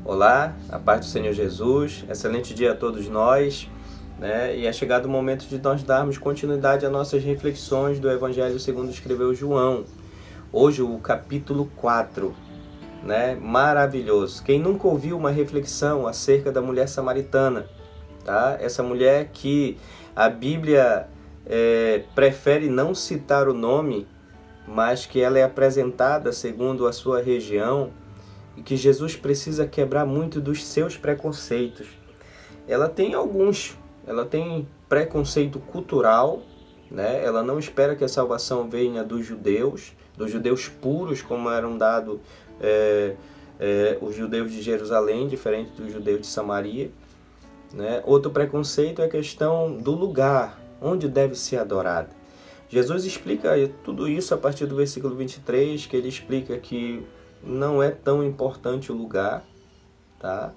Olá, a paz do Senhor Jesus, excelente dia a todos nós, né? E é chegado o momento de nós darmos continuidade às nossas reflexões do Evangelho segundo escreveu João. Hoje o capítulo 4, né? Maravilhoso. Quem nunca ouviu uma reflexão acerca da mulher samaritana, tá? Essa mulher que a Bíblia prefere não citar o nome, mas que ela é apresentada segundo a sua região, e que Jesus precisa quebrar muito dos seus preconceitos. Ela tem preconceito cultural, né? Ela não espera que a salvação venha dos judeus puros, como eram dados os judeus de Jerusalém, diferente dos judeus de Samaria, né? Outro preconceito é a questão do lugar, onde deve ser adorada. Jesus explica tudo isso a partir do versículo 23, que ele explica que não é tão importante o lugar, tá?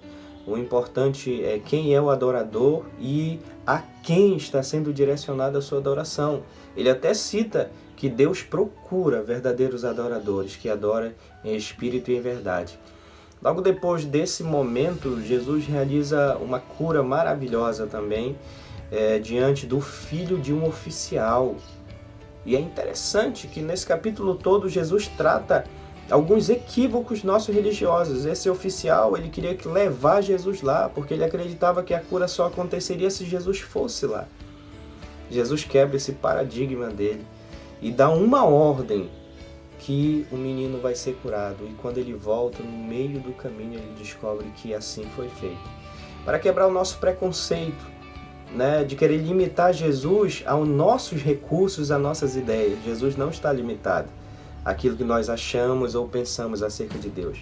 O importante é quem é o adorador e a quem está sendo direcionada a sua adoração. Ele até cita que Deus procura verdadeiros adoradores, que adoram em espírito e em verdade. Logo depois desse momento, Jesus realiza uma cura maravilhosa também, diante do filho de um oficial. E é interessante que nesse capítulo todo Jesus trata alguns equívocos nossos religiosos. Esse oficial, ele queria levar Jesus lá, porque ele acreditava que a cura só aconteceria se Jesus fosse lá. Jesus quebra esse paradigma dele e dá uma ordem que o menino vai ser curado. E quando ele volta, no meio do caminho, ele descobre que assim foi feito. Para quebrar o nosso preconceito, né, de querer limitar Jesus aos nossos recursos, às nossas ideias. Jesus não está limitado àquilo que nós achamos ou pensamos acerca de Deus.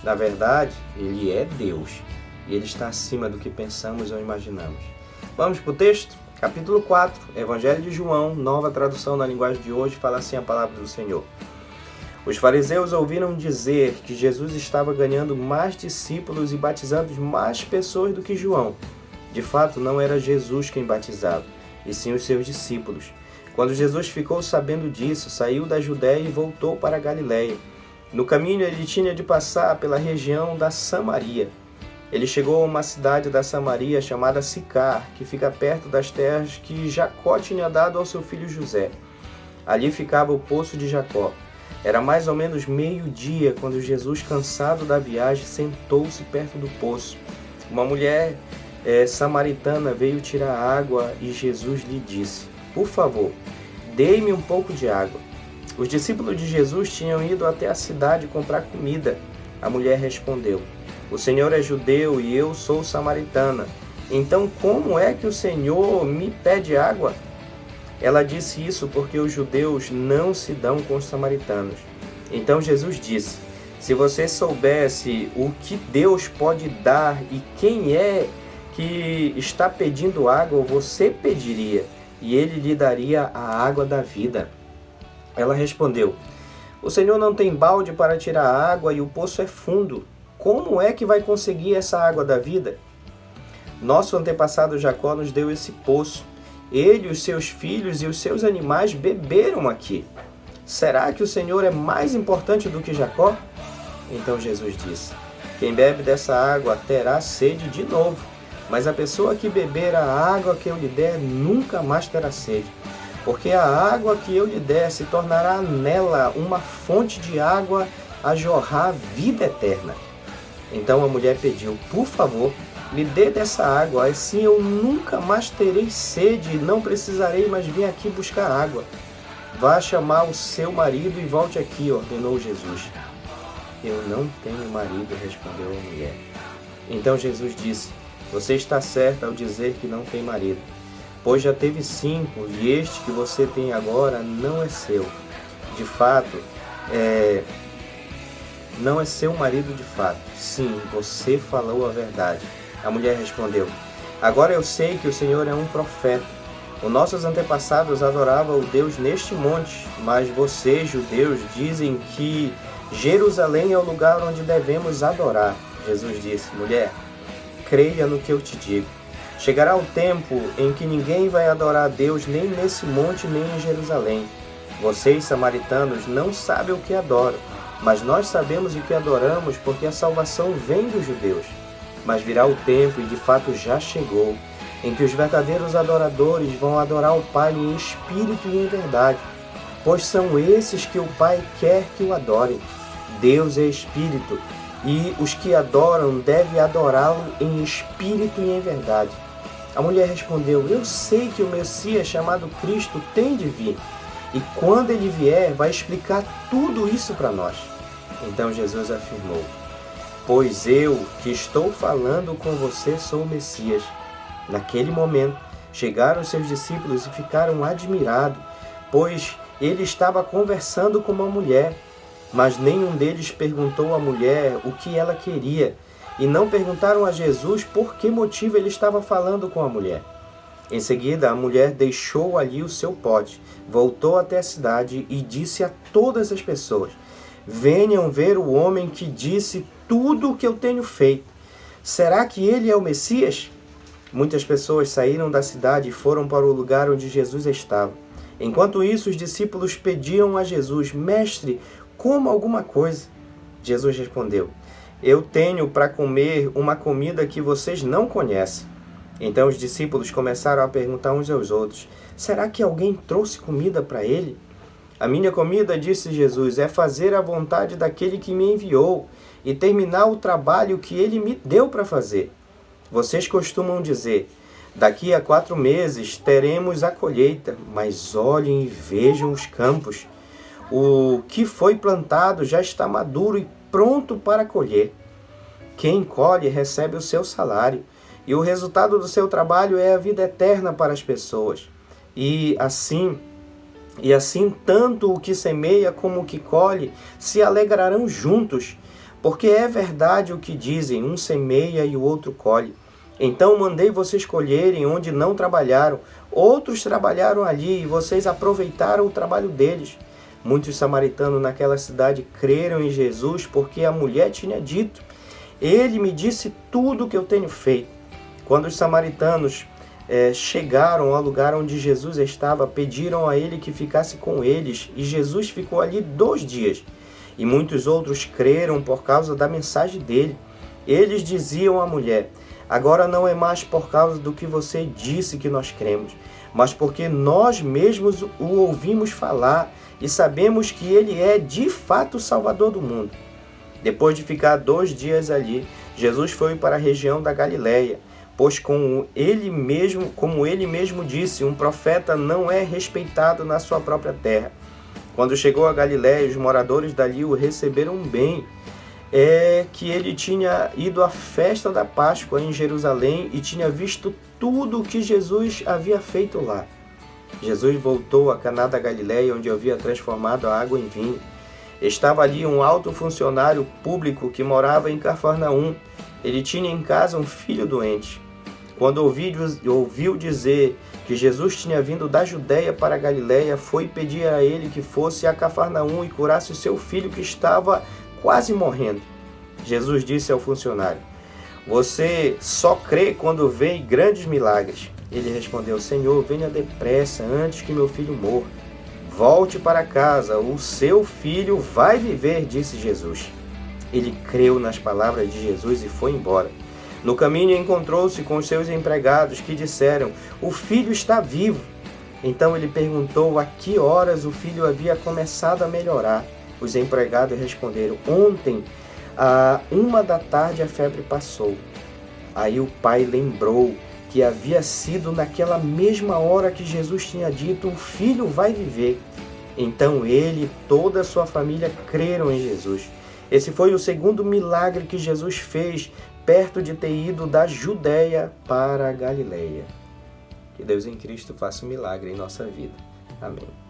Na verdade, Ele é Deus e Ele está acima do que pensamos ou imaginamos. Vamos para o texto? Capítulo 4, Evangelho de João, nova tradução na linguagem de hoje, fala assim a palavra do Senhor. Os fariseus ouviram dizer que Jesus estava ganhando mais discípulos e batizando mais pessoas do que João. De fato, não era Jesus quem batizava, e sim os seus discípulos. Quando Jesus ficou sabendo disso, saiu da Judéia e voltou para a Galiléia. No caminho, ele tinha de passar pela região da Samaria. Ele chegou a uma cidade da Samaria chamada Sicar, que fica perto das terras que Jacó tinha dado ao seu filho José. Ali ficava o poço de Jacó. Era mais ou menos meio-dia quando Jesus, cansado da viagem, sentou-se perto do poço. Uma mulher samaritana veio tirar água e Jesus lhe disse: "Por favor, dê-me um pouco de água." Os discípulos de Jesus tinham ido até a cidade comprar comida. A mulher respondeu: "O Senhor é judeu e eu sou samaritana. Então como é que o Senhor me pede água?" Ela disse isso porque os judeus não se dão com os samaritanos. Então Jesus disse: "Se você soubesse o que Deus pode dar e quem é que está pedindo água, você pediria, e ele lhe daria a água da vida." Ela respondeu: "O Senhor não tem balde para tirar a água e o poço é fundo. Como é que vai conseguir essa água da vida? Nosso antepassado Jacó nos deu esse poço. Ele, os seus filhos e os seus animais beberam aqui. Será que o Senhor é mais importante do que Jacó?" Então Jesus disse: "Quem bebe dessa água terá sede de novo. Mas a pessoa que beber a água que eu lhe der nunca mais terá sede, porque a água que eu lhe der se tornará nela uma fonte de água a jorrar vida eterna." Então a mulher pediu: "Por favor, me dê dessa água, assim eu nunca mais terei sede e não precisarei mais vir aqui buscar água." "Vá chamar o seu marido e volte aqui", ordenou Jesus. "Eu não tenho marido", respondeu a mulher. Então Jesus disse: "Você está certa ao dizer que não tem marido, pois já teve 5 e este que você tem agora não é seu. De fato, não é seu marido de fato. Sim, você falou a verdade." A mulher respondeu: "Agora eu sei que o Senhor é um profeta. Os nossos antepassados adoravam o Deus neste monte, mas vocês, judeus, dizem que Jerusalém é o lugar onde devemos adorar." Jesus disse: "Mulher, creia no que eu te digo. Chegará o tempo em que ninguém vai adorar a Deus nem nesse monte nem em Jerusalém. Vocês, samaritanos, não sabem o que adoram, mas nós sabemos o que adoramos porque a salvação vem dos judeus. Mas virá o tempo, e de fato já chegou, em que os verdadeiros adoradores vão adorar o Pai em espírito e em verdade, pois são esses que o Pai quer que o adorem. Deus é espírito, e os que adoram devem adorá-lo em espírito e em verdade. A mulher respondeu: eu sei que o Messias, chamado Cristo, tem de vir, e quando ele vier, vai explicar tudo isso para nós. Então Jesus afirmou: pois eu, que estou falando com você, sou o Messias. Naquele momento, chegaram seus discípulos e ficaram admirados, pois ele estava conversando com uma mulher. Mas nenhum deles perguntou à mulher o que ela queria, e não perguntaram a Jesus por que motivo ele estava falando com a mulher. Em seguida, a mulher deixou ali o seu pote, voltou até a cidade e disse a todas as pessoas: venham ver o homem que disse tudo o que eu tenho feito. Será que ele é o Messias? Muitas pessoas saíram da cidade e foram para o lugar onde Jesus estava. Enquanto isso, os discípulos pediam a Jesus: mestre, coma alguma coisa. Jesus respondeu: eu tenho para comer uma comida que vocês não conhecem. Então os discípulos começaram a perguntar uns aos outros: será que alguém trouxe comida para ele? A minha comida, disse Jesus, é fazer a vontade daquele que me enviou e terminar o trabalho que ele me deu para fazer. Vocês costumam dizer: daqui a 4 meses teremos a colheita, mas olhem e vejam os campos. O que foi plantado já está maduro e pronto para colher. Quem colhe recebe o seu salário, e o resultado do seu trabalho é a vida eterna para as pessoas. E assim tanto o que semeia como o que colhe se alegrarão juntos, porque é verdade o que dizem: um semeia e o outro colhe. Então mandei vocês colherem onde não trabalharam, outros trabalharam ali e vocês aproveitaram o trabalho deles. Muitos samaritanos naquela cidade creram em Jesus porque a mulher tinha dito: ele me disse tudo o que eu tenho feito. Quando os samaritanos chegaram ao lugar onde Jesus estava, pediram a ele que ficasse com eles, e Jesus ficou ali 2 dias. E muitos outros creram por causa da mensagem dele. Eles diziam à mulher: agora não é mais por causa do que você disse que nós cremos, mas porque nós mesmos o ouvimos falar e sabemos que ele é de fato o Salvador do mundo. Depois de ficar 2 dias ali, Jesus foi para a região da Galileia, pois como ele mesmo disse, um profeta não é respeitado na sua própria terra. Quando chegou a Galileia, os moradores dali o receberam bem. Que ele tinha ido à festa da Páscoa em Jerusalém e tinha visto tudo o que Jesus havia feito lá. Jesus voltou a Caná da Galileia, onde havia transformado a água em vinho. Estava ali um alto funcionário público que morava em Cafarnaum. Ele tinha em casa um filho doente. Quando ouviu dizer que Jesus tinha vindo da Judéia para a Galileia, foi pedir a ele que fosse a Cafarnaum e curasse o seu filho que estava quase morrendo. Jesus disse ao funcionário: você só crê quando vê grandes milagres. Ele respondeu: Senhor, venha depressa antes que meu filho morra. Volte para casa, o seu filho vai viver, disse Jesus. Ele creu nas palavras de Jesus e foi embora. No caminho encontrou-se com os seus empregados que disseram: o filho está vivo. Então ele perguntou a que horas o filho havia começado a melhorar. Os empregados responderam: ontem, à 1h a febre passou. Aí o pai lembrou que havia sido naquela mesma hora que Jesus tinha dito: o filho vai viver. Então ele e toda a sua família creram em Jesus. Esse foi o segundo milagre que Jesus fez, perto de ter ido da Judéia para a Galileia. Que Deus em Cristo faça um milagre em nossa vida. Amém.